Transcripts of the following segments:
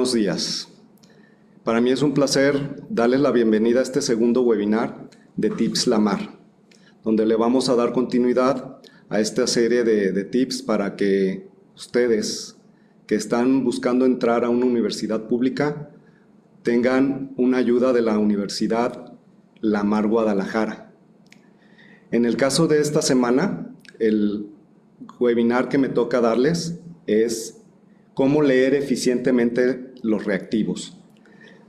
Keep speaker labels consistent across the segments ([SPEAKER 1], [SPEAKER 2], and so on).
[SPEAKER 1] buenos días. Para mí es un placer darles la bienvenida a este segundo webinar de Tips Lamar, donde le vamos a dar continuidad a esta serie de tips para que ustedes que están buscando entrar a una universidad pública tengan una ayuda de la Universidad Lamar Guadalajara. En el caso de esta semana, el webinar que me toca darles es cómo leer eficientemente los reactivos.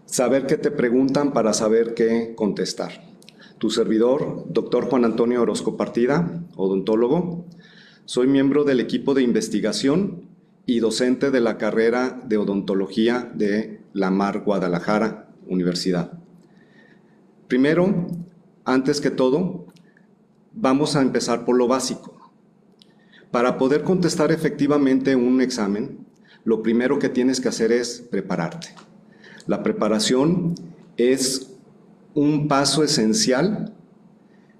[SPEAKER 1] Saber qué te preguntan para saber qué contestar. Tu servidor, Dr. Juan Antonio Orozco Partida, odontólogo. Soy miembro del equipo de investigación y docente de la carrera de odontología de Lamar Guadalajara Universidad. Primero, antes que todo, vamos a empezar por lo básico. Para poder contestar efectivamente un examen, lo primero que tienes que hacer es prepararte. La preparación es un paso esencial,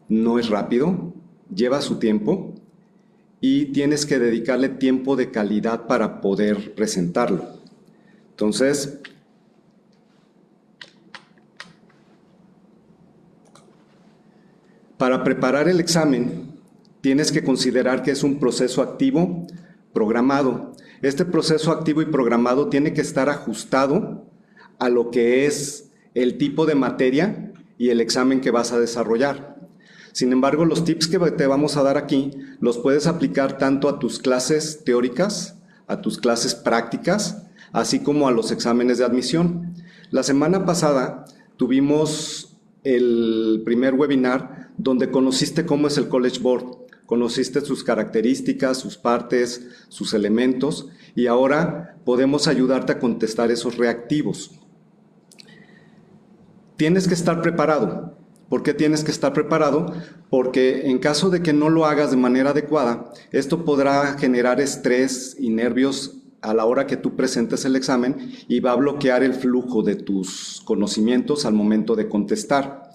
[SPEAKER 1] no es rápido, lleva su tiempo y tienes que dedicarle tiempo de calidad para poder presentarlo. Entonces, para preparar el examen, tienes que considerar que es un proceso activo programado. Este proceso activo y programado tiene que estar ajustado a lo que es el tipo de materia y el examen que vas a desarrollar. Sin embargo, los tips que te vamos a dar aquí los puedes aplicar tanto a tus clases teóricas, a tus clases prácticas, así como a los exámenes de admisión. La semana pasada tuvimos el primer webinar donde conociste cómo es el College Board. Conociste sus características, sus partes, sus elementos y ahora podemos ayudarte a contestar esos reactivos. Tienes que estar preparado. ¿Por qué tienes que estar preparado? Porque en caso de que no lo hagas de manera adecuada, esto podrá generar estrés y nervios a la hora que tú presentes el examen y va a bloquear el flujo de tus conocimientos al momento de contestar.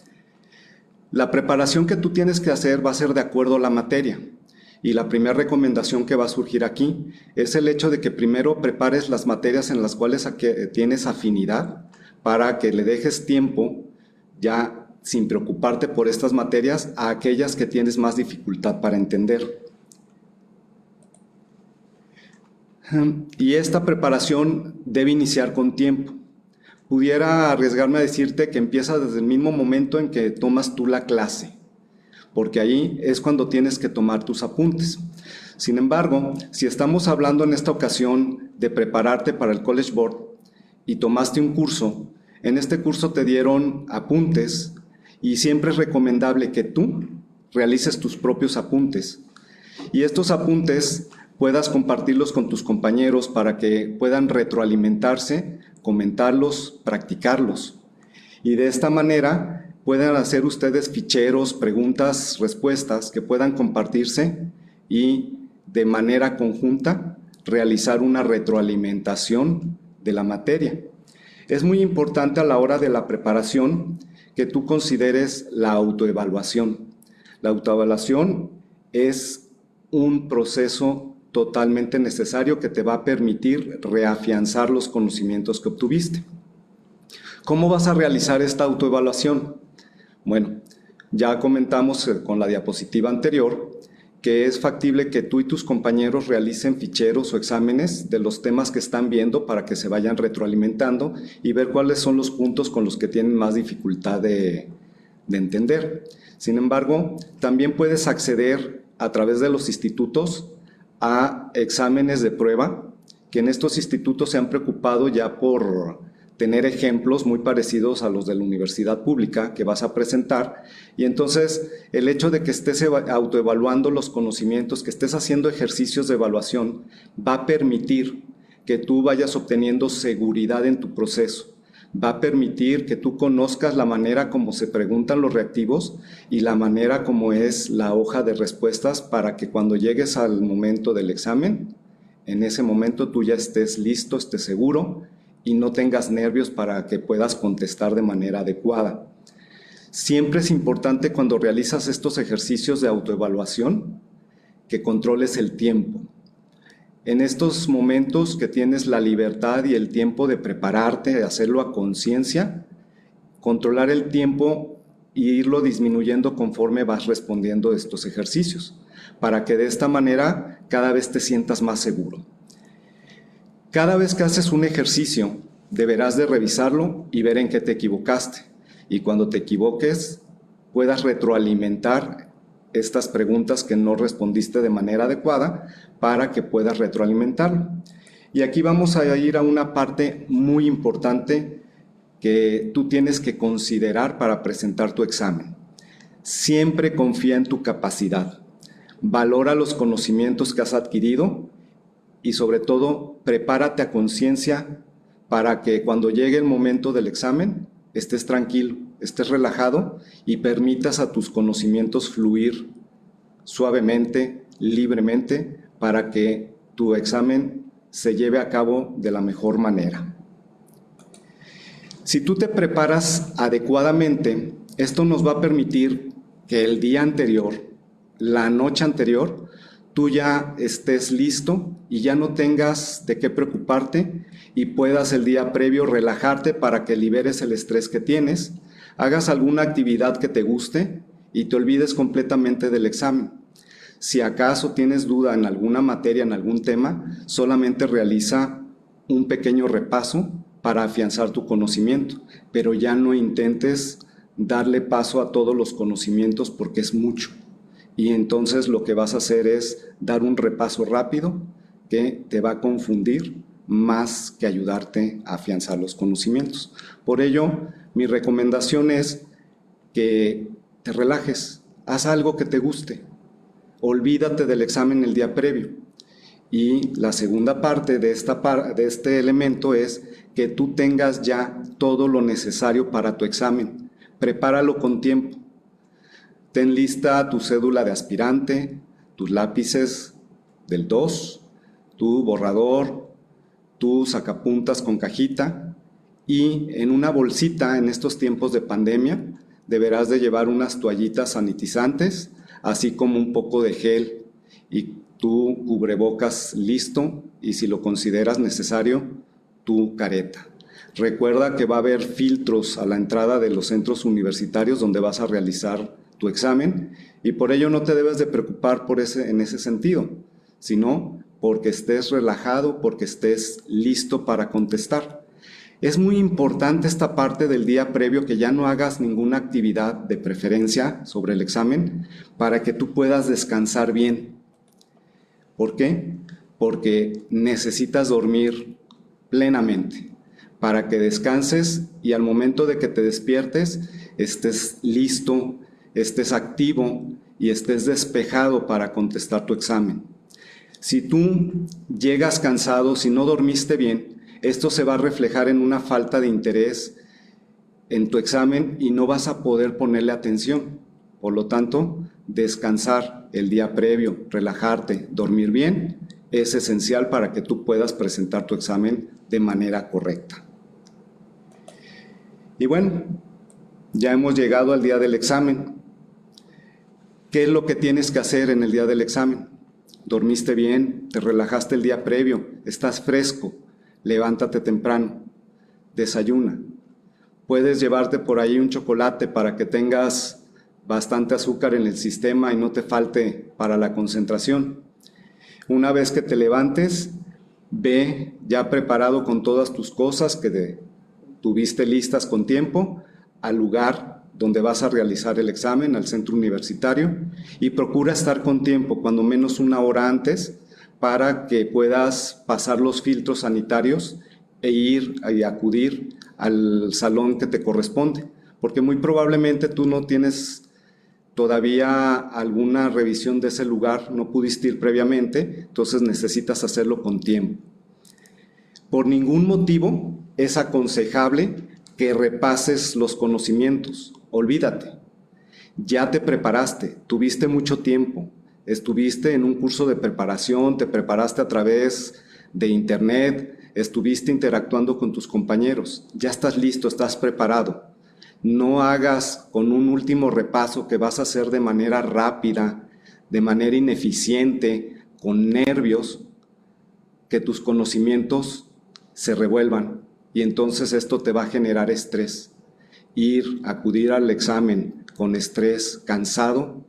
[SPEAKER 1] La preparación que tú tienes que hacer va a ser de acuerdo a la materia. Y la primera recomendación que va a surgir aquí es el hecho de que primero prepares las materias en las cuales tienes afinidad para que le dejes tiempo, ya sin preocuparte por estas materias, a aquellas que tienes más dificultad para entender. Y esta preparación debe iniciar con tiempo. Pudiera arriesgarme a decirte que empieza desde el mismo momento en que tomas tú la clase, porque ahí es cuando tienes que tomar tus apuntes. Sin embargo, si estamos hablando en esta ocasión de prepararte para el College Board y tomaste un curso, en este curso te dieron apuntes y siempre es recomendable que tú realices tus propios apuntes. Y estos apuntes puedas compartirlos con tus compañeros para que puedan retroalimentarse, comentarlos, practicarlos. Y de esta manera puedan hacer ustedes ficheros, preguntas, respuestas que puedan compartirse y de manera conjunta realizar una retroalimentación de la materia. Es muy importante a la hora de la preparación que tú consideres la autoevaluación. La autoevaluación es un proceso totalmente necesario que te va a permitir reafianzar los conocimientos que obtuviste. ¿Cómo vas a realizar esta autoevaluación? Bueno, ya comentamos con la diapositiva anterior que es factible que tú y tus compañeros realicen ficheros o exámenes de los temas que están viendo para que se vayan retroalimentando y ver cuáles son los puntos con los que tienen más dificultad de entender. Sin embargo, también puedes acceder a través de los institutos a exámenes de prueba, que en estos institutos se han preocupado ya por tener ejemplos muy parecidos a los de la universidad pública que vas a presentar, y entonces el hecho de que estés autoevaluando los conocimientos, que estés haciendo ejercicios de evaluación, va a permitir que tú vayas obteniendo seguridad en tu proceso, va a permitir que tú conozcas la manera como se preguntan los reactivos y la manera como es la hoja de respuestas para que cuando llegues al momento del examen, en ese momento tú ya estés listo, estés seguro y no tengas nervios para que puedas contestar de manera adecuada. Siempre es importante cuando realizas estos ejercicios de autoevaluación que controles el tiempo. En estos momentos que tienes la libertad y el tiempo de prepararte, de hacerlo a conciencia, controlar el tiempo e irlo disminuyendo conforme vas respondiendo estos ejercicios, para que de esta manera cada vez te sientas más seguro. Cada vez que haces un ejercicio, deberás de revisarlo y ver en qué te equivocaste. Y cuando te equivoques, puedas retroalimentar estas preguntas que no respondiste de manera adecuada para que puedas retroalimentarlo. Y aquí vamos a ir a una parte muy importante que tú tienes que considerar para presentar tu examen. Siempre confía en tu capacidad. Valora los conocimientos que has adquirido y sobre todo prepárate a conciencia para que cuando llegue el momento del examen estés tranquilo, estés relajado y permitas a tus conocimientos fluir suavemente, libremente, para que tu examen se lleve a cabo de la mejor manera. Si tú te preparas adecuadamente, esto nos va a permitir que el día anterior, la noche anterior, tú ya estés listo y ya no tengas de qué preocuparte y puedas el día previo relajarte para que liberes el estrés que tienes, hagas alguna actividad que te guste y te olvides completamente del examen. Si acaso tienes duda en alguna materia, en algún tema, solamente realiza un pequeño repaso para afianzar tu conocimiento, pero ya no intentes darle paso a todos los conocimientos porque es mucho. Y entonces lo que vas a hacer es dar un repaso rápido que te va a confundir más que ayudarte a afianzar los conocimientos. Por ello, mi recomendación es que te relajes, haz algo que te guste, olvídate del examen el día previo. Y la segunda parte de este elemento es que tú tengas ya todo lo necesario para tu examen. Prepáralo con tiempo. Ten lista tu cédula de aspirante, tus lápices del 2, tu borrador, tu sacapuntas con cajita y en una bolsita en estos tiempos de pandemia deberás de llevar unas toallitas sanitizantes, así como un poco de gel y tu cubrebocas listo y si lo consideras necesario, tu careta. Recuerda que va a haber filtros a la entrada de los centros universitarios donde vas a realizar tu examen y por ello no te debes de preocupar en ese sentido, sino porque estés relajado, porque estés listo para contestar. Es muy importante esta parte del día previo que ya no hagas ninguna actividad de preferencia sobre el examen para que tú puedas descansar bien. ¿Por qué? Porque necesitas dormir plenamente para que descanses y al momento de que te despiertes estés listo, estés activo y estés despejado para contestar tu examen. Si tú llegas cansado, si no dormiste bien, esto se va a reflejar en una falta de interés en tu examen y no vas a poder ponerle atención. Por lo tanto, descansar el día previo, relajarte, dormir bien, es esencial para que tú puedas presentar tu examen de manera correcta. Y bueno, ya hemos llegado al día del examen. ¿Qué es lo que tienes que hacer en el día del examen? ¿Dormiste bien? ¿Te relajaste el día previo? ¿Estás fresco? Levántate temprano. Desayuna. Puedes llevarte por ahí un chocolate para que tengas bastante azúcar en el sistema y no te falte para la concentración. Una vez que te levantes, ve ya preparado con todas tus cosas que tuviste listas con tiempo al lugar donde vas a realizar el examen, al centro universitario, y procura estar con tiempo, cuando menos una hora antes, para que puedas pasar los filtros sanitarios e ir y acudir al salón que te corresponde, porque muy probablemente tú no tienes todavía alguna revisión de ese lugar, no pudiste ir previamente, entonces necesitas hacerlo con tiempo. Por ningún motivo es aconsejable que repases los conocimientos, olvídate. Ya te preparaste, tuviste mucho tiempo, estuviste en un curso de preparación, te preparaste a través de internet, estuviste interactuando con tus compañeros, ya estás listo, estás preparado. No hagas con un último repaso que vas a hacer de manera rápida, de manera ineficiente, con nervios, que tus conocimientos se revuelvan y entonces esto te va a generar estrés. Acudir al examen con estrés, cansado,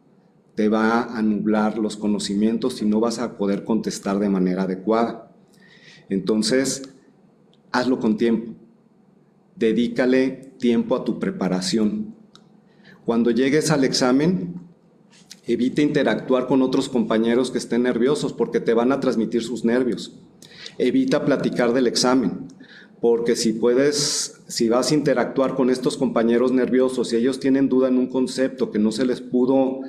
[SPEAKER 1] te va a nublar los conocimientos y no vas a poder contestar de manera adecuada. Entonces, hazlo con tiempo. Dedícale tiempo a tu preparación. Cuando llegues al examen, evita interactuar con otros compañeros que estén nerviosos porque te van a transmitir sus nervios. Evita platicar del examen, porque si vas a interactuar con estos compañeros nerviosos y ellos tienen duda en un concepto que no se les pudo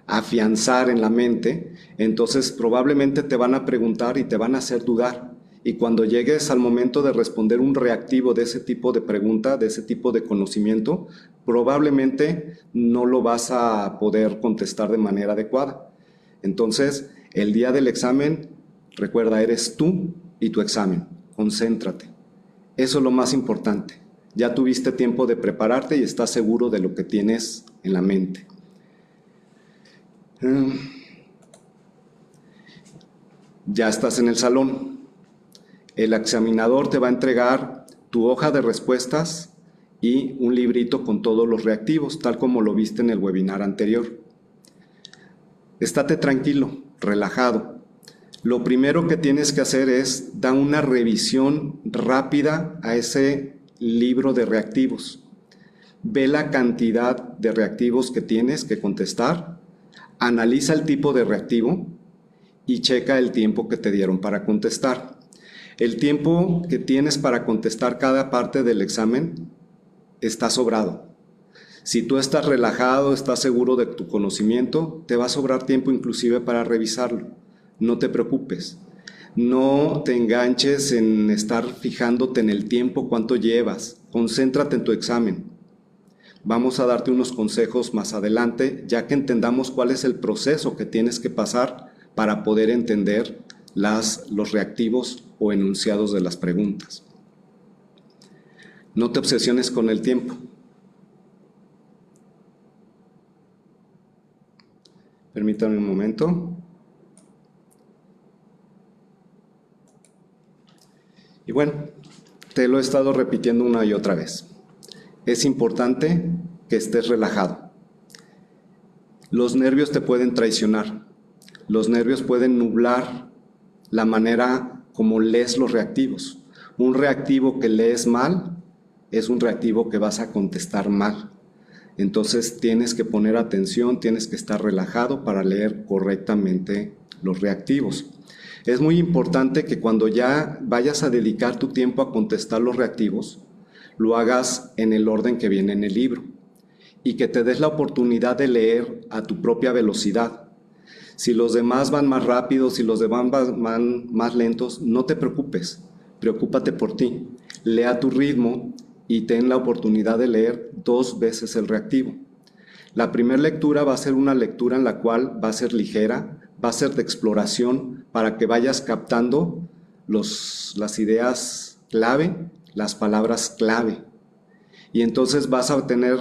[SPEAKER 1] afianzar en la mente, entonces probablemente te van a preguntar y te van a hacer dudar. Y cuando llegues al momento de responder un reactivo de ese tipo de pregunta, de ese tipo de conocimiento, probablemente no lo vas a poder contestar de manera adecuada. Entonces, el día del examen, recuerda, eres tú y tu examen. Concéntrate. Eso es lo más importante. Ya tuviste tiempo de prepararte y estás seguro de lo que tienes en la mente. Ya estás en el salón. El examinador te va a entregar tu hoja de respuestas y un librito con todos los reactivos, tal como lo viste en el webinar anterior. Estate tranquilo, relajado. Lo primero que tienes que hacer es dar una revisión rápida a ese libro de reactivos. Ve la cantidad de reactivos que tienes que contestar, analiza el tipo de reactivo y checa el tiempo que te dieron para contestar. El tiempo que tienes para contestar cada parte del examen está sobrado. Si tú estás relajado, estás seguro de tu conocimiento, te va a sobrar tiempo inclusive para revisarlo. No te preocupes. No te enganches en estar fijándote en el tiempo, cuánto llevas. Concéntrate en tu examen. Vamos a darte unos consejos más adelante, ya que entendamos cuál es el proceso que tienes que pasar para poder entender los reactivos o enunciados de las preguntas. No te obsesiones con el tiempo. Permítame un momento. Y bueno, te lo he estado repitiendo una y otra vez. Es importante que estés relajado. Los nervios te pueden traicionar. Los nervios pueden nublar la manera como lees los reactivos. Un reactivo que lees mal es un reactivo que vas a contestar mal. Entonces tienes que poner atención, tienes que estar relajado para leer correctamente los reactivos. Es muy importante que cuando ya vayas a dedicar tu tiempo a contestar los reactivos, lo hagas en el orden que viene en el libro y que te des la oportunidad de leer a tu propia velocidad. Si los demás van más rápidos, si los demás van más lentos, no te preocupes, preocúpate por ti. Lee a tu ritmo y ten la oportunidad de leer 2 veces el reactivo. La primera lectura va a ser una lectura en la cual va a ser ligera, va a ser de exploración para que vayas captando las ideas clave, las palabras clave. Y entonces vas a tener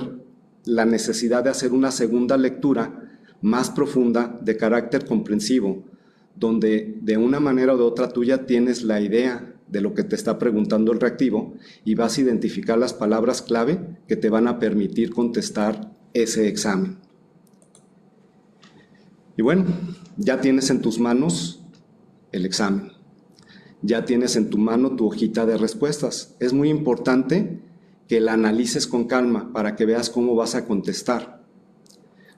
[SPEAKER 1] la necesidad de hacer una segunda lectura más profunda, de carácter comprensivo, donde de una manera o de otra tú ya tienes la idea de lo que te está preguntando el reactivo y vas a identificar las palabras clave que te van a permitir contestar ese examen. Y bueno, ya tienes en tus manos el examen. Ya tienes en tu mano tu hojita de respuestas. Es muy importante que la analices con calma para que veas cómo vas a contestar.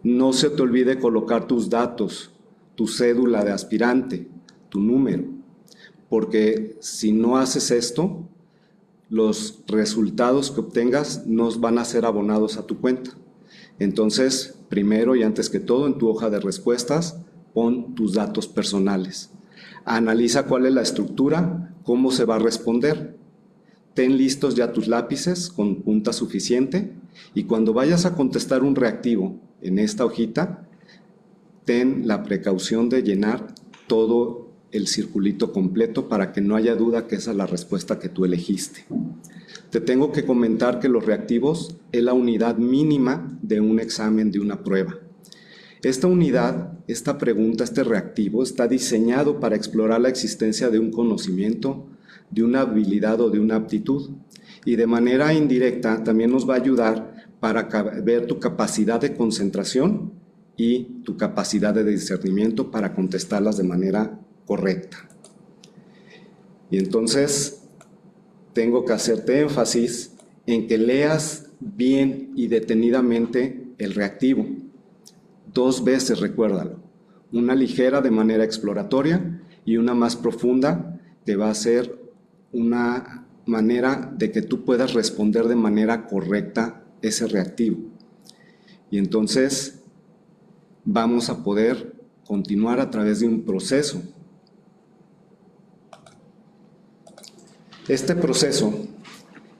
[SPEAKER 1] No se te olvide colocar tus datos, tu cédula de aspirante, tu número, porque si no haces esto, los resultados que obtengas no van a ser abonados a tu cuenta. Entonces, primero y antes que todo, en tu hoja de respuestas, pon tus datos personales. Analiza cuál es la estructura, cómo se va a responder. Ten listos ya tus lápices con punta suficiente y cuando vayas a contestar un reactivo en esta hojita, ten la precaución de llenar todo el circulito completo para que no haya duda que esa es la respuesta que tú elegiste. Te tengo que comentar que los reactivos es la unidad mínima de un examen, de una prueba. Esta unidad, esta pregunta, este reactivo, está diseñado para explorar la existencia de un conocimiento, de una habilidad o de una aptitud. Y de manera indirecta también nos va a ayudar para ver tu capacidad de concentración y tu capacidad de discernimiento para contestarlas de manera correcta. Y entonces tengo que hacerte énfasis en que leas bien y detenidamente el reactivo. 2 veces, recuérdalo. Una ligera de manera exploratoria y una más profunda que va a ser una manera de que tú puedas responder de manera correcta ese reactivo. Y entonces vamos a poder continuar a través de un proceso. Este proceso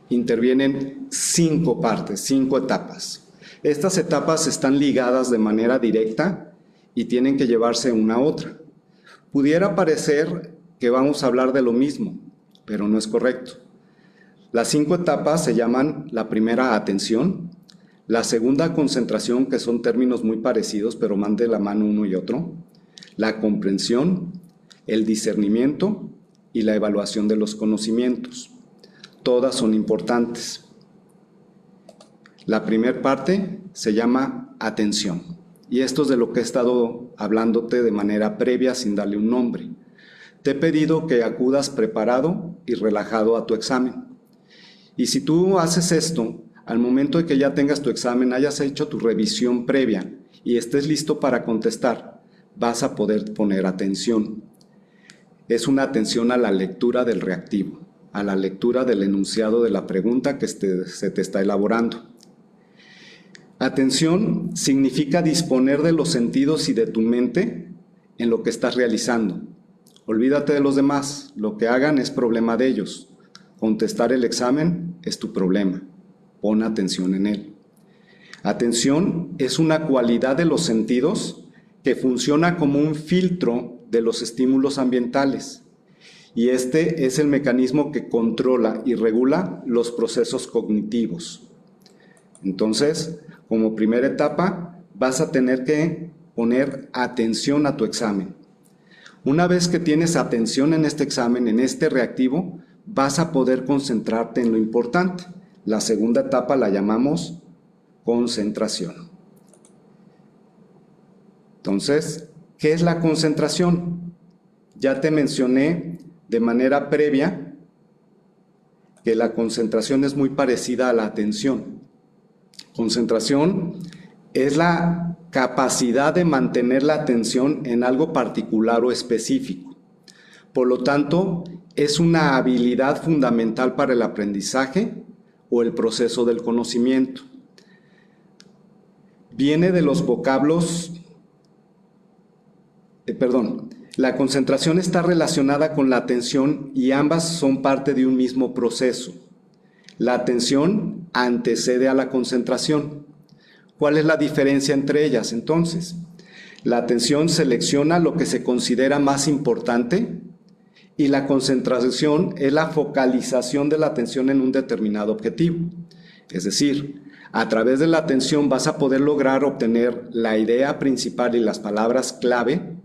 [SPEAKER 1] interviene en 5 partes, 5 etapas. Estas etapas están ligadas de manera directa y tienen que llevarse una a otra. Pudiera parecer que vamos a hablar de lo mismo, pero no es correcto. Las 5 etapas se llaman la primera atención, la segunda concentración, que son términos muy parecidos, pero van de la mano uno y otro, la comprensión, el discernimiento y la evaluación de los conocimientos. Todas son importantes. La primera parte se llama atención, y esto es de lo que he estado hablándote de manera previa sin darle un nombre. Te he pedido que acudas preparado y relajado a tu examen. Y si tú haces esto, al momento de que ya tengas tu examen, hayas hecho tu revisión previa y estés listo para contestar, vas a poder poner atención. Es una atención a la lectura del reactivo, a la lectura del enunciado de la pregunta que se te está elaborando. Atención significa disponer de los sentidos y de tu mente en lo que estás realizando. Olvídate de los demás, lo que hagan es problema de ellos. Contestar el examen es tu problema. Pon atención en él. Atención es una cualidad de los sentidos que funciona como un filtro de los estímulos ambientales. Y este es el mecanismo que controla y regula los procesos cognitivos. Entonces, como primera etapa, vas a tener que poner atención a tu examen. Una vez que tienes atención en este examen, en este reactivo, vas a poder concentrarte en lo importante. La segunda etapa la llamamos concentración. Entonces, ¿qué es la concentración? Ya te mencioné de manera previa que la concentración es muy parecida a la atención. Concentración es la capacidad de mantener la atención en algo particular o específico. Por lo tanto, es una habilidad fundamental para el aprendizaje o el proceso del conocimiento. Viene de los vocablos, la concentración está relacionada con la atención y ambas son parte de un mismo proceso. La atención antecede a la concentración. ¿Cuál es la diferencia entre ellas entonces? La atención selecciona lo que se considera más importante y la concentración es la focalización de la atención en un determinado objetivo. Es decir, a través de la atención vas a poder lograr obtener la idea principal y las palabras clave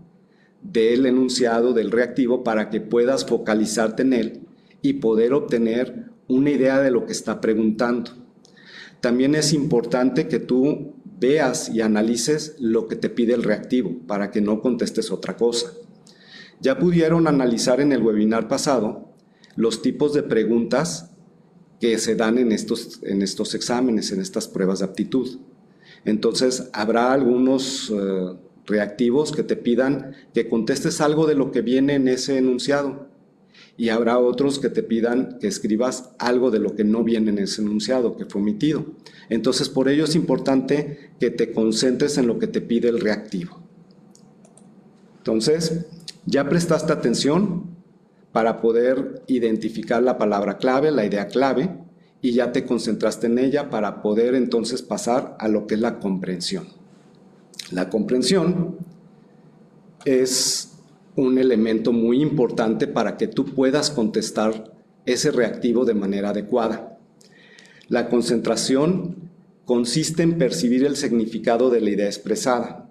[SPEAKER 1] del enunciado del reactivo para que puedas focalizarte en él y poder obtener una idea de lo que está preguntando. También es importante que tú veas y analices lo que te pide el reactivo para que no contestes otra cosa. Ya pudieron analizar en el webinar pasado los tipos de preguntas que se dan en estos exámenes, en estas pruebas de aptitud. Entonces, habrá algunos reactivos que te pidan que contestes algo de lo que viene en ese enunciado y habrá otros que te pidan que escribas algo de lo que no viene en ese enunciado, que fue omitido. Entonces, por ello es importante que te concentres en lo que te pide el reactivo. Entonces, ya prestaste atención para poder identificar la palabra clave, la idea clave, y ya te concentraste en ella para poder entonces pasar a lo que es la comprensión. La comprensión es un elemento muy importante para que tú puedas contestar ese reactivo de manera adecuada. La concentración consiste en percibir el significado de la idea expresada.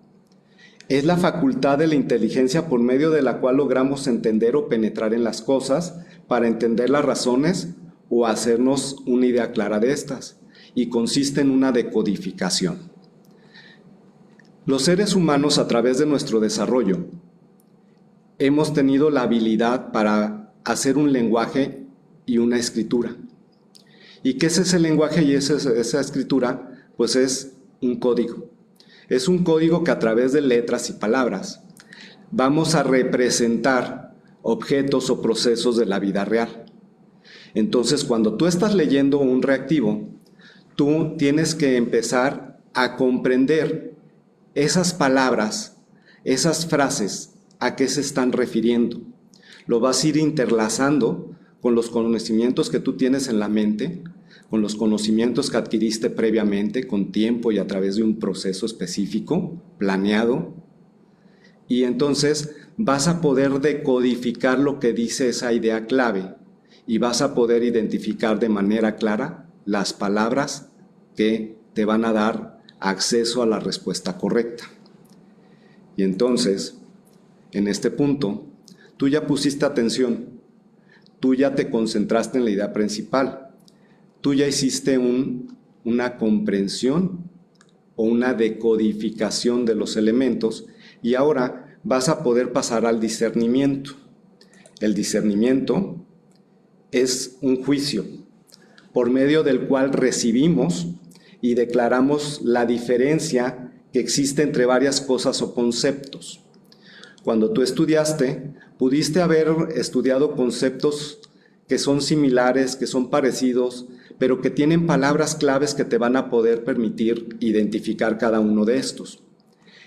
[SPEAKER 1] Es la facultad de la inteligencia por medio de la cual logramos entender o penetrar en las cosas para entender las razones o hacernos una idea clara de estas, y consiste en una decodificación. Los seres humanos, a través de nuestro desarrollo, hemos tenido la habilidad para hacer un lenguaje y una escritura. ¿Y qué es ese lenguaje y esa escritura? Pues es un código. Es un código que a través de letras y palabras vamos a representar objetos o procesos de la vida real. Entonces, cuando tú estás leyendo un reactivo, tú tienes que empezar a comprender esas palabras, esas frases, a qué se están refiriendo. Lo vas a ir interlazando con los conocimientos que tú tienes en la mente, con los conocimientos que adquiriste previamente, con tiempo y a través de un proceso específico, planeado. Y entonces vas a poder decodificar lo que dice esa idea clave y vas a poder identificar de manera clara las palabras que te van a dar acceso a la respuesta correcta. Y entonces, en este punto, tú ya pusiste atención, tú ya te concentraste en la idea principal, tú ya hiciste una comprensión o una decodificación de los elementos y ahora vas a poder pasar al discernimiento. El discernimiento es un juicio por medio del cual recibimos y declaramos la diferencia que existe entre varias cosas o conceptos. Cuando tú estudiaste, pudiste haber estudiado conceptos que son similares, que son parecidos, pero que tienen palabras claves que te van a poder permitir identificar cada uno de estos.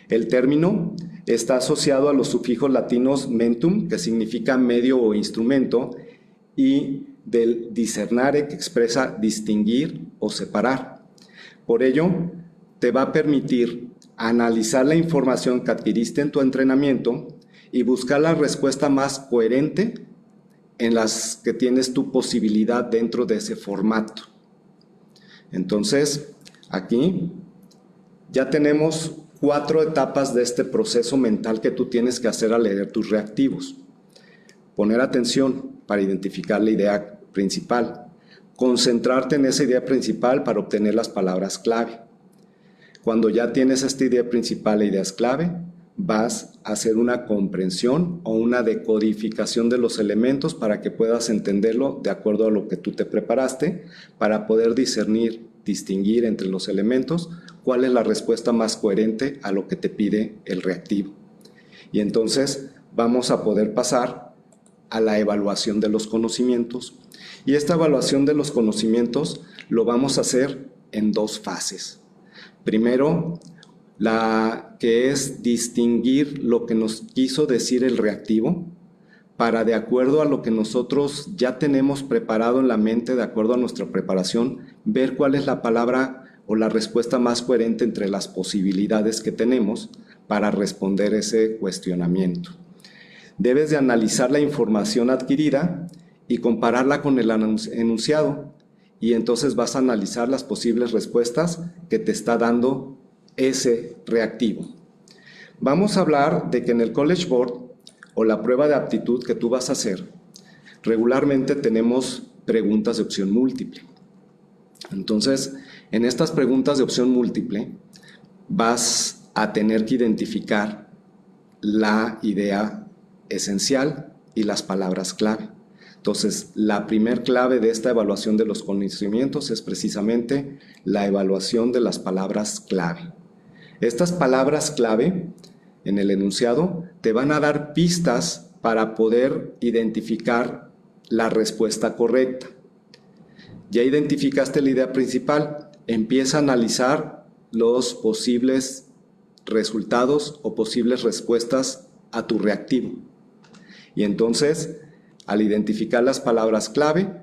[SPEAKER 1] El término está asociado a los sufijos latinos mentum, que significa medio o instrumento, y del discernere, que expresa distinguir o separar. Por ello, te va a permitir analizar la información que adquiriste en tu entrenamiento y buscar la respuesta más coherente en las que tienes tu posibilidad dentro de ese formato. Entonces, aquí ya tenemos 4 etapas de este proceso mental que tú tienes que hacer al leer tus reactivos. Poner atención para identificar la idea principal. Concentrarte en esa idea principal para obtener las palabras clave. Cuando ya tienes esta idea principal e ideas clave, vas a hacer una comprensión o una decodificación de los elementos para que puedas entenderlo de acuerdo a lo que tú te preparaste, para poder discernir, distinguir entre los elementos cuál es la respuesta más coherente a lo que te pide el reactivo. Y entonces vamos a poder pasar a la evaluación de los conocimientos. Y esta evaluación de los conocimientos lo vamos a hacer en 2 fases. Primero, la que es distinguir lo que nos quiso decir el reactivo para, de acuerdo a lo que nosotros ya tenemos preparado en la mente, de acuerdo a nuestra preparación, ver cuál es la palabra o la respuesta más coherente entre las posibilidades que tenemos para responder ese cuestionamiento. Debes de analizar la información adquirida y compararla con el enunciado, y entonces vas a analizar las posibles respuestas que te está dando ese reactivo. Vamos a hablar de que en el College Board o la prueba de aptitud que tú vas a hacer, regularmente tenemos preguntas de opción múltiple. Entonces, en estas preguntas de opción múltiple vas a tener que identificar la idea esencial y las palabras clave. Entonces, la primer clave de esta evaluación de los conocimientos es precisamente la evaluación de las palabras clave. Estas palabras clave en el enunciado te van a dar pistas para poder identificar la respuesta correcta. Ya identificaste la idea principal, empieza a analizar los posibles resultados o posibles respuestas a tu reactivo. Y entonces, al identificar las palabras clave,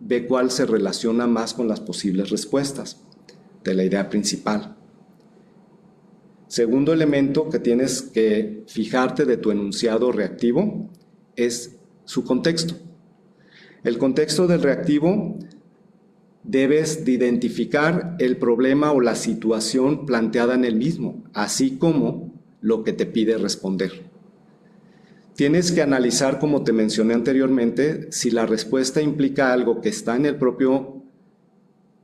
[SPEAKER 1] ve cuál se relaciona más con las posibles respuestas de la idea principal. Segundo elemento que tienes que fijarte de tu enunciado reactivo es su contexto. El contexto del reactivo debes de identificar el problema o la situación planteada en el mismo, así como lo que te pide responder. Tienes que analizar, como te mencioné anteriormente, si la respuesta implica algo que está en el propio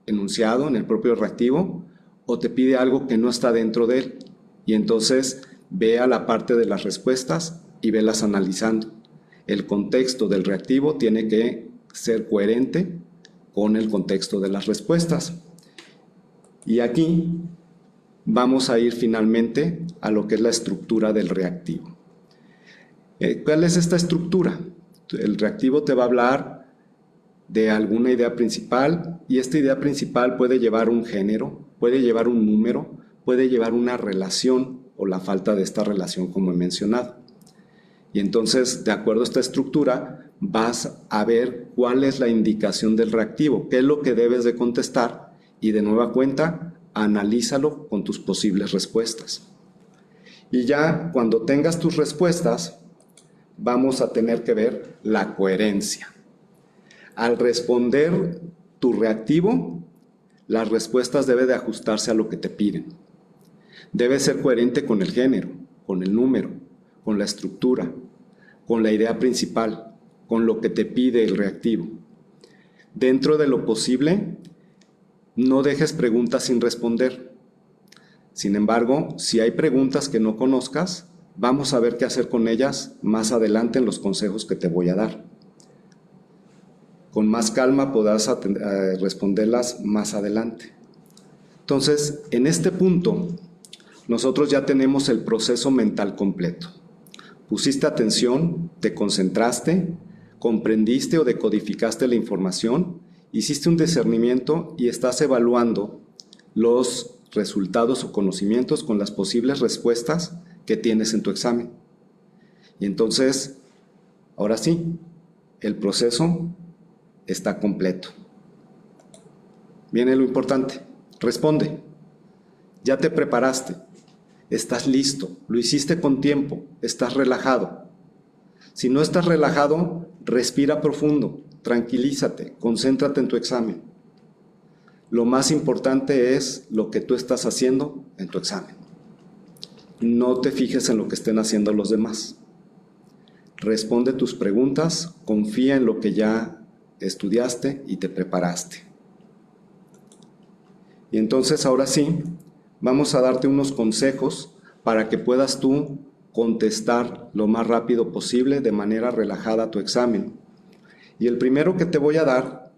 [SPEAKER 1] enunciado, en el propio reactivo, o te pide algo que no está dentro de él. Y entonces ve a la parte de las respuestas y velas analizando. El contexto del reactivo tiene que ser coherente con el contexto de las respuestas. Y aquí vamos a ir finalmente a lo que es la estructura del reactivo. ¿Cuál es esta estructura? El reactivo te va a hablar de alguna idea principal y esta idea principal puede llevar un género, puede llevar un número, puede llevar una relación o la falta de esta relación, como he mencionado. Y entonces, de acuerdo a esta estructura, vas a ver cuál es la indicación del reactivo, qué es lo que debes de contestar y de nueva cuenta, analízalo con tus posibles respuestas. Y ya cuando tengas tus respuestas, vamos a tener que ver la coherencia. Al responder tu reactivo, las respuestas deben de ajustarse a lo que te piden. Debe ser coherente con el género, con el número, con la estructura, con la idea principal, con lo que te pide el reactivo. Dentro de lo posible, no dejes preguntas sin responder. Sin embargo, si hay preguntas que no conozcas, vamos a ver qué hacer con ellas más adelante en los consejos que te voy a dar. Con más calma podrás responderlas más adelante. Entonces, en este punto, nosotros ya tenemos el proceso mental completo. Pusiste atención, te concentraste, comprendiste o decodificaste la información, hiciste un discernimiento y estás evaluando los resultados o conocimientos con las posibles respuestas que tienes en tu examen. Y entonces, ahora sí, el proceso está completo. Viene lo importante. Responde. Ya te preparaste. Estás listo. Lo hiciste con tiempo. Estás relajado. Si no estás relajado, respira profundo. Tranquilízate. Concéntrate en tu examen. Lo más importante es lo que tú estás haciendo en tu examen. No te fijes en lo que estén haciendo los demás. Responde tus preguntas. Confía en lo que ya estudiaste y te preparaste. Y entonces ahora sí, vamos a darte unos consejos para que puedas tú contestar lo más rápido posible de manera relajada a tu examen. Y el primero que te voy a dar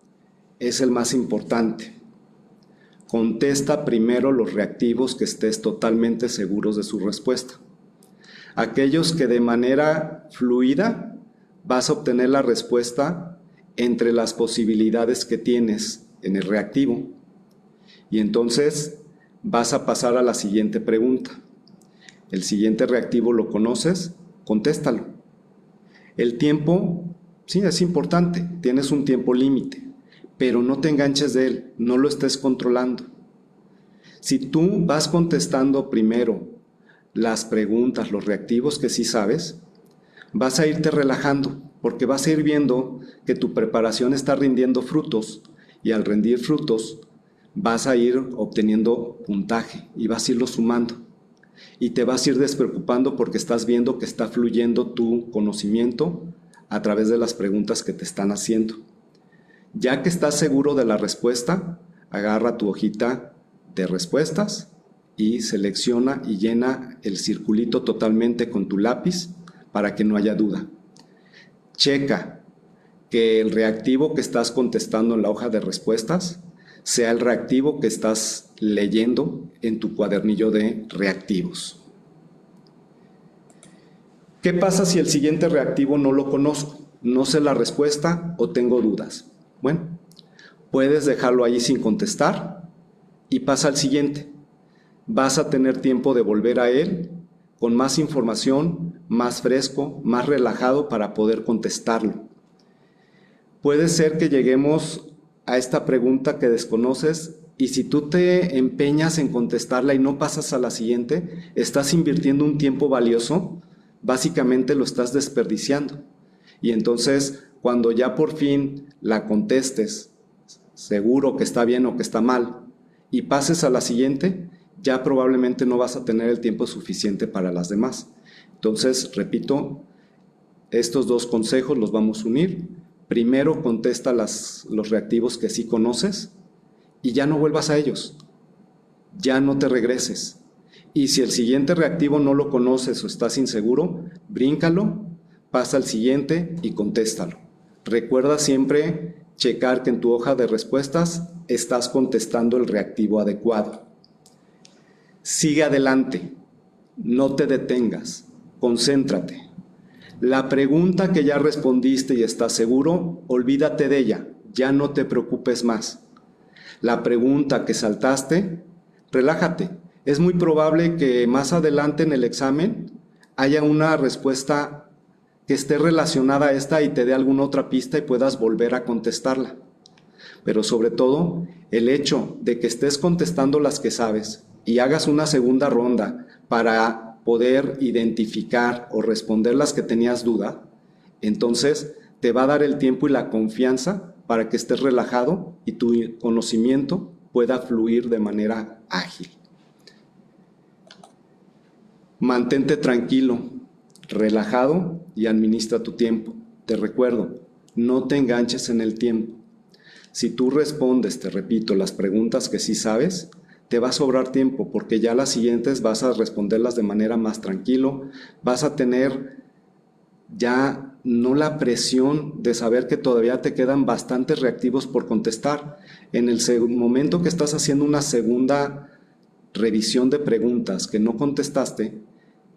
[SPEAKER 1] es el más importante. Contesta primero los reactivos que estés totalmente seguros de su respuesta. Aquellos que de manera fluida vas a obtener la respuesta entre las posibilidades que tienes en el reactivo. Y entonces vas a pasar a la siguiente pregunta. El siguiente reactivo lo conoces, contéstalo. El tiempo, sí, es importante, tienes un tiempo límite, pero no te enganches de él, no lo estés controlando. Si tú vas contestando primero las preguntas, los reactivos que sí sabes, vas a irte relajando, porque vas a ir viendo que tu preparación está rindiendo frutos y al rendir frutos vas a ir obteniendo puntaje y vas a irlo sumando y te vas a ir despreocupando porque estás viendo que está fluyendo tu conocimiento a través de las preguntas que te están haciendo. Ya que estás seguro de la respuesta, agarra tu hojita de respuestas y selecciona y llena el circulito totalmente con tu lápiz para que no haya duda. Checa que el reactivo que estás contestando en la hoja de respuestas sea el reactivo que estás leyendo en tu cuadernillo de reactivos. ¿Qué pasa si el siguiente reactivo no lo conozco? No sé la respuesta o tengo dudas. Bueno, puedes dejarlo ahí sin contestar y pasa al siguiente. Vas a tener tiempo de volver a él con más información, más fresco, más relajado para poder contestarlo. Puede ser que lleguemos a esta pregunta que desconoces y si tú te empeñas en contestarla y no pasas a la siguiente, estás invirtiendo un tiempo valioso, básicamente lo estás desperdiciando. Y entonces, cuando ya por fin la contestes, seguro que está bien o que está mal, y pases a la siguiente, ya probablemente no vas a tener el tiempo suficiente para las demás. Entonces, repito, estos dos consejos los vamos a unir. Primero, contesta los reactivos que sí conoces y ya no vuelvas a ellos. Ya no te regreses. Y si el siguiente reactivo no lo conoces o estás inseguro, bríncalo, pasa al siguiente y contéstalo. Recuerda siempre checar que en tu hoja de respuestas estás contestando el reactivo adecuado. Sigue adelante, no te detengas, concéntrate. La pregunta que ya respondiste y estás seguro, olvídate de ella, ya no te preocupes más. La pregunta que saltaste, relájate. Es muy probable que más adelante en el examen haya una respuesta que esté relacionada a esta y te dé alguna otra pista y puedas volver a contestarla. Pero sobre todo, el hecho de que estés contestando las que sabes y hagas una segunda ronda para poder identificar o responder las que tenías duda, entonces te va a dar el tiempo y la confianza para que estés relajado y tu conocimiento pueda fluir de manera ágil. Mantente tranquilo, relajado y administra tu tiempo. Te recuerdo, no te enganches en el tiempo. Si tú respondes, te repito, las preguntas que sí sabes, te va a sobrar tiempo porque ya las siguientes vas a responderlas de manera más tranquilo, vas a tener ya no la presión de saber que todavía te quedan bastantes reactivos por contestar. En el momento que estás haciendo una segunda revisión de preguntas que no contestaste,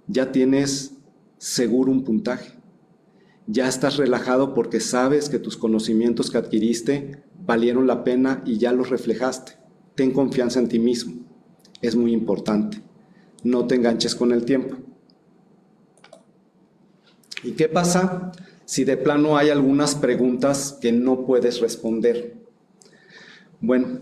[SPEAKER 1] ya tienes seguro un puntaje. Ya estás relajado porque sabes que tus conocimientos que adquiriste valieron la pena y ya los reflejaste. Ten confianza en ti mismo. Es muy importante. No te enganches con el tiempo. ¿Y qué pasa si de plano hay algunas preguntas que no puedes responder? Bueno,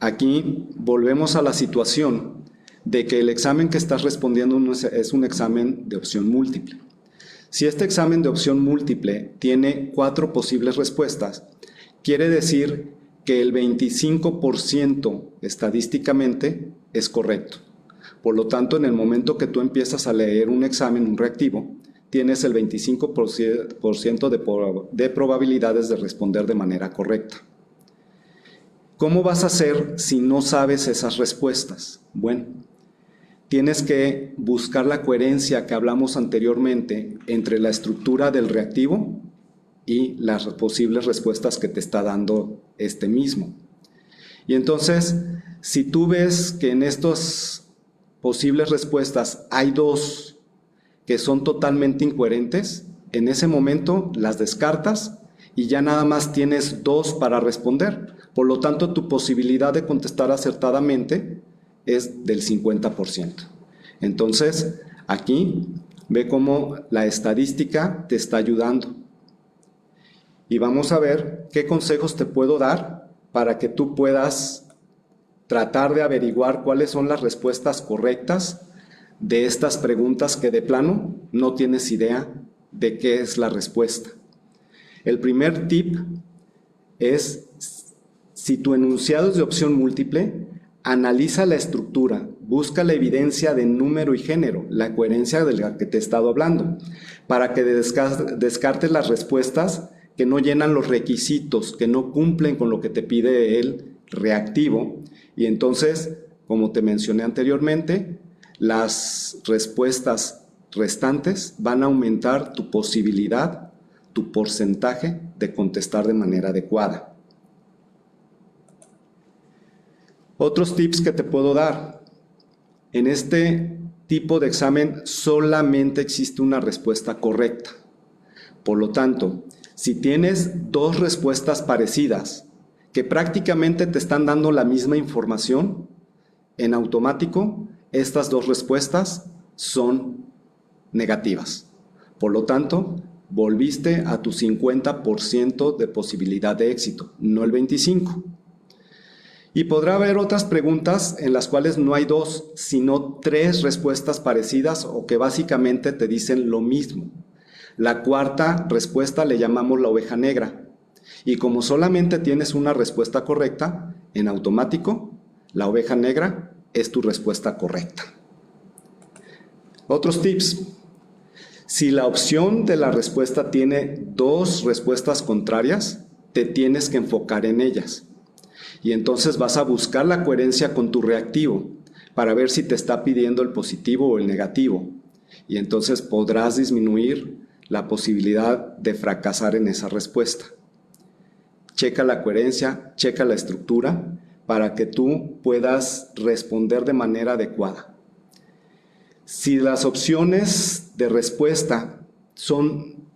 [SPEAKER 1] aquí volvemos a la situación de que el examen que estás respondiendo es un examen de opción múltiple. Si este examen de opción múltiple tiene 4 posibles respuestas, quiere decir que el 25% estadísticamente es correcto. Por lo tanto, en el momento que tú empiezas a leer un examen, un reactivo, tienes el 25% de probabilidades de responder de manera correcta. ¿Cómo vas a hacer si no sabes esas respuestas? Bueno, tienes que buscar la coherencia que hablamos anteriormente entre la estructura del reactivo y las posibles respuestas que te está dando este mismo. Y entonces, si tú ves que en estas posibles respuestas hay 2 que son totalmente incoherentes, en ese momento las descartas y ya nada más tienes 2 para responder. Por lo tanto, tu posibilidad de contestar acertadamente es del 50%. Entonces, aquí ve cómo la estadística te está ayudando. Y vamos a ver qué consejos te puedo dar para que tú puedas tratar de averiguar cuáles son las respuestas correctas de estas preguntas que de plano no tienes idea de qué es la respuesta. El primer tip es, si tu enunciado es de opción múltiple, analiza la estructura, busca la evidencia de número y género, la coherencia de la que te he estado hablando, para que descartes las respuestas que no llenan los requisitos, que no cumplen con lo que te pide el reactivo. Y entonces, como te mencioné anteriormente, las respuestas restantes van a aumentar tu posibilidad, tu porcentaje de contestar de manera adecuada. Otros tips que te puedo dar. En este tipo de examen solamente existe una respuesta correcta. Por lo tanto, si tienes 2 respuestas parecidas que prácticamente te están dando la misma información, en automático estas 2 respuestas son negativas. Por lo tanto, volviste a tu 50% de posibilidad de éxito, no el 25%. Y podrá haber otras preguntas en las cuales no hay 2, sino 3 respuestas parecidas o que básicamente te dicen lo mismo. La cuarta respuesta le llamamos la oveja negra. Y como solamente tienes una respuesta correcta, en automático, la oveja negra es tu respuesta correcta. Otros tips. Si la opción de la respuesta tiene dos respuestas contrarias, te tienes que enfocar en ellas. Y entonces vas a buscar la coherencia con tu reactivo para ver si te está pidiendo el positivo o el negativo. Y entonces podrás disminuir la posibilidad de fracasar en esa respuesta. Checa la coherencia, checa la estructura para que tú puedas responder de manera adecuada. Si las opciones de respuesta son...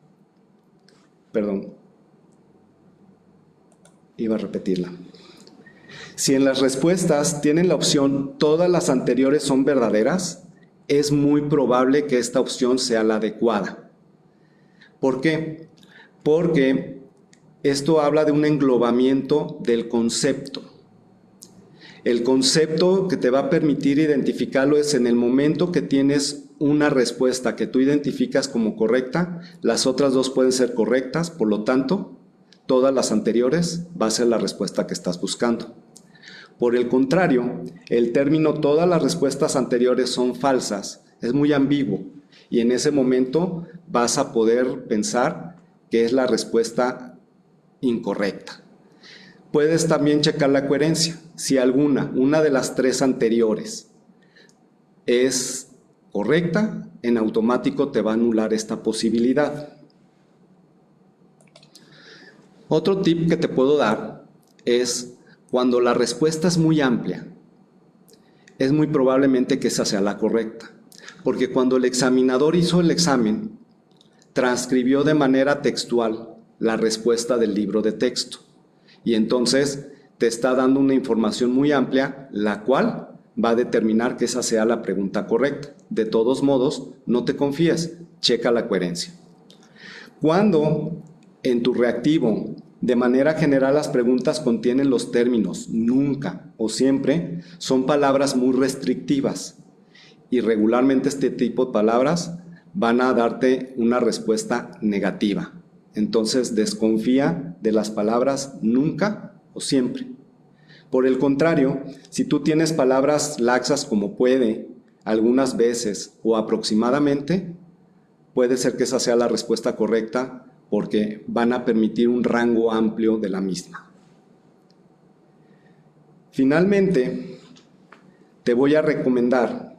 [SPEAKER 1] Si en las respuestas tienen la opción todas las anteriores son verdaderas, es muy probable que esta opción sea la adecuada. ¿Por qué? Porque esto habla de un englobamiento del concepto. El concepto que te va a permitir identificarlo es en el momento que tienes una respuesta que tú identificas como correcta, las otras dos pueden ser correctas, por lo tanto, todas las anteriores va a ser la respuesta que estás buscando. Por el contrario, el término todas las respuestas anteriores son falsas es muy ambiguo y en ese momento vas a poder pensar que es la respuesta incorrecta. Puedes también checar la coherencia. Si una de las tres anteriores es correcta, en automático te va a anular esta posibilidad. Otro tip que te puedo dar es cuando la respuesta es muy amplia, es muy probablemente que esa sea la correcta, porque cuando el examinador hizo el examen, transcribió de manera textual la respuesta del libro de texto. Y entonces te está dando una información muy amplia, la cual va a determinar que esa sea la pregunta correcta. De todos modos, no te confíes, checa la coherencia. Cuando en tu reactivo, de manera general, las preguntas contienen los términos nunca o siempre, son palabras muy restrictivas. Y regularmente este tipo de palabras van a darte una respuesta negativa. Entonces desconfía de las palabras nunca o siempre. Por el contrario, si tú tienes palabras laxas como puede, algunas veces o aproximadamente, puede ser que esa sea la respuesta correcta porque van a permitir un rango amplio de la misma. Finalmente, te voy a recomendar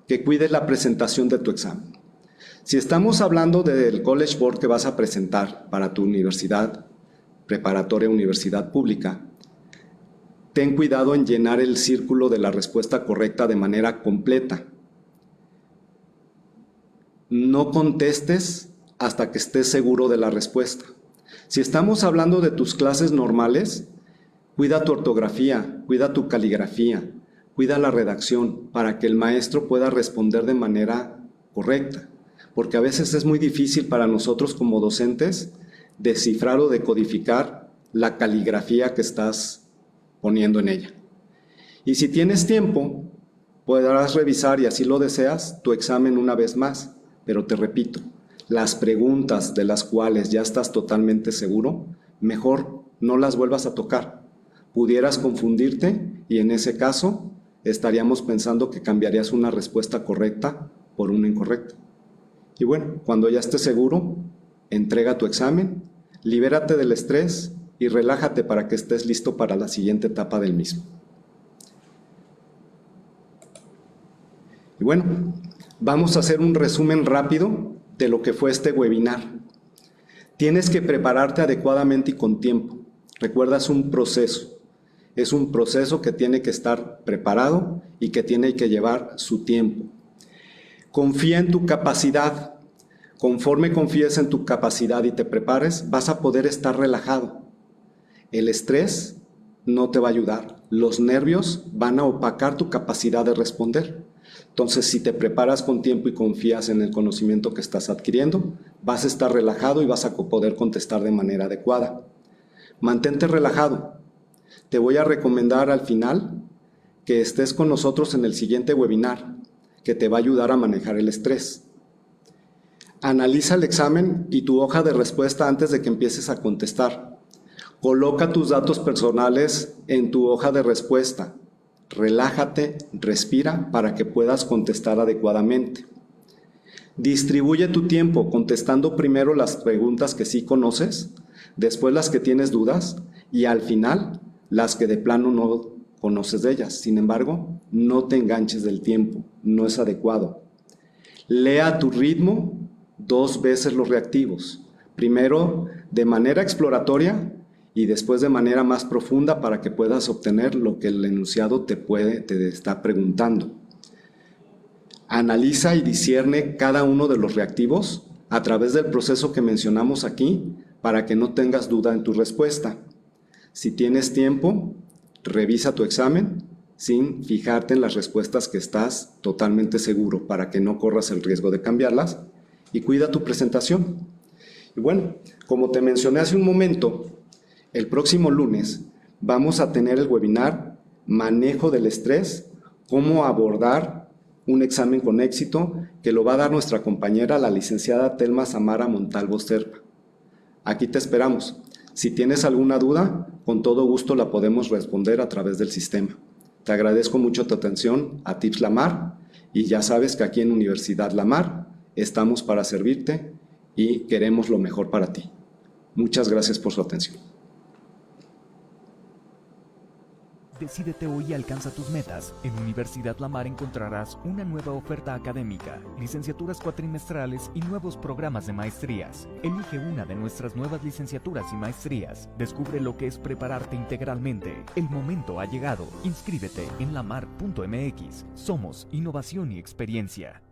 [SPEAKER 1] que cuides la presentación de tu examen. Si estamos hablando del College Board que vas a presentar para tu universidad, preparatoria universidad pública, ten cuidado en llenar el círculo de la respuesta correcta de manera completa. No contestes hasta que estés seguro de la respuesta. Si estamos hablando de tus clases normales, cuida tu ortografía, cuida tu caligrafía, cuida la redacción para que el maestro pueda responder de manera correcta. Porque a veces es muy difícil para nosotros como docentes descifrar o decodificar la caligrafía que estás poniendo en ella. Y si tienes tiempo, podrás revisar, y así lo deseas, tu examen una vez más. Pero te repito, las preguntas de las cuales ya estás totalmente seguro, mejor no las vuelvas a tocar. Pudieras confundirte y en ese caso estaríamos pensando que cambiarías una respuesta correcta por una incorrecta. Y bueno, cuando ya estés seguro, entrega tu examen, libérate del estrés y relájate para que estés listo para la siguiente etapa del mismo. Y bueno, vamos a hacer un resumen rápido de lo que fue este webinar. Tienes que prepararte adecuadamente y con tiempo. Recuerda, es un proceso. Es un proceso que tiene que estar preparado y que tiene que llevar su tiempo. Confía en tu capacidad. Conforme confíes en tu capacidad y te prepares, vas a poder estar relajado. El estrés no te va a ayudar. Los nervios van a opacar tu capacidad de responder. Entonces, si te preparas con tiempo y confías en el conocimiento que estás adquiriendo, vas a estar relajado y vas a poder contestar de manera adecuada. Mantente relajado. Te voy a recomendar al final que estés con nosotros en el siguiente webinar, que te va a ayudar a manejar el estrés. Analiza el examen y tu hoja de respuesta antes de que empieces a contestar. Coloca tus datos personales en tu hoja de respuesta relájate, respira para que puedas contestar adecuadamente. Distribuye tu tiempo contestando primero las preguntas que sí conoces, después las que tienes dudas y al final las que de plano no conoces de ellas. Sin embargo, no te enganches del tiempo, no es adecuado. Lea a tu ritmo 2 veces los reactivos, primero de manera exploratoria y después de manera más profunda para que puedas obtener lo que el enunciado te está preguntando. Analiza y discierne cada uno de los reactivos a través del proceso que mencionamos aquí para que no tengas duda en tu respuesta. Si tienes tiempo, revisa tu examen sin fijarte en las respuestas que estás totalmente seguro para que no corras el riesgo de cambiarlas y cuida tu presentación. Y bueno, como te mencioné hace un momento, el próximo lunes vamos a tener el webinar Manejo del estrés, cómo abordar un examen con éxito, que lo va a dar nuestra compañera, la licenciada Telma Samara Montalvo Serpa. Aquí te esperamos. Si tienes alguna duda, con todo gusto la podemos responder a través del sistema. Te agradezco mucho tu atención a Tips Lamar y ya sabes que aquí en Universidad Lamar estamos para servirte y queremos lo mejor para ti. Muchas gracias por su atención.
[SPEAKER 2] Decídete hoy y alcanza tus metas. En Universidad Lamar encontrarás una nueva oferta académica, licenciaturas cuatrimestrales y nuevos programas de maestrías. Elige una de nuestras nuevas licenciaturas y maestrías. Descubre lo que es prepararte integralmente. El momento ha llegado. Inscríbete en lamar.mx. Somos innovación y experiencia.